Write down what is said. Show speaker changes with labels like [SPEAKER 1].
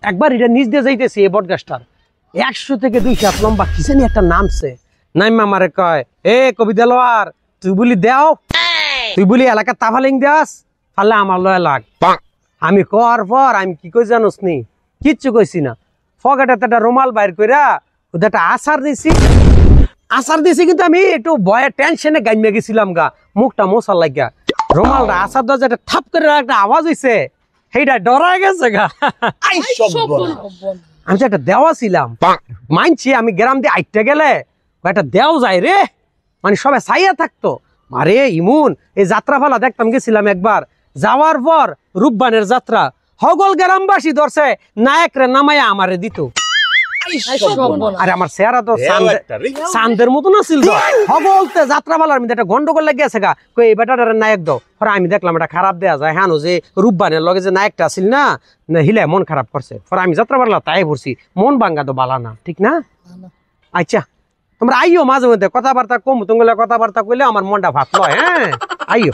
[SPEAKER 1] একবার এটা নিজ দিয়ে যাইতেছি এই বট গাছটার 100 থেকে 200 হাত লম্বা কি জানি একটা নামছে নাইমা আমারে কয় এ কবি দেলোয়ার তুই বলি দেও তুই বলি এলাকা তাফালিং দেস ফালে আমার লয় লাগ আমি কর পর আমি কি কই জানোস নি কিচ্ছু কইছি না পকেটে একটা রুমাল বাইর কইরা ওটা একটা আচার দিছি কিন্তু আমি একটু ভয়ে টেনশনে গাইমে গেছিলাম গা মুখটা মশার লাগিয়া রুমালটা আচার দরজা একটা থাপ করে একটা আওয়াজ হইছে সেইটা ডরাই গেছে গা আমি তো একটা দেওয়া ছিলাম মানছি আমি গ্রাম দিয়ে আইটটা গেলে একটা দেও যায় রে মানে সবাই চাইয়া থাকতো আরে ইমুন এই যাত্রা ফালা দেখতাম গেছিলাম একবার যাওয়ার পর রূপবানের যাত্রা হগল গ্রামবাসী ধরছে নায়করে নামাইয়া আমারে দিত আরে আমার চেহারা তো চাঁদের মতন আছিল হগলতে যাত্রা ফালার মধ্যে একটা গন্ডগোল লেগে গেছে গা কই এই বেটাটার নায়ক দাও পরে আমি দেখলাম এটা খারাপ দেয়া যায় হ্যাঁ যে রূপবানের লগে যে নায়কটা আছিল না হিলে মন খারাপ করছে পরে আমি যাত্রা ফালা তাই ভরছি মন ভাঙ্গা তো বালা না ঠিক না আচ্ছা তোমরা আইও মাঝে মধ্যে কথাবার্তা কম তোমাগুলো কথাবার্তা কইলে আমার মনটা ভাত লয় হ্যাঁ আইও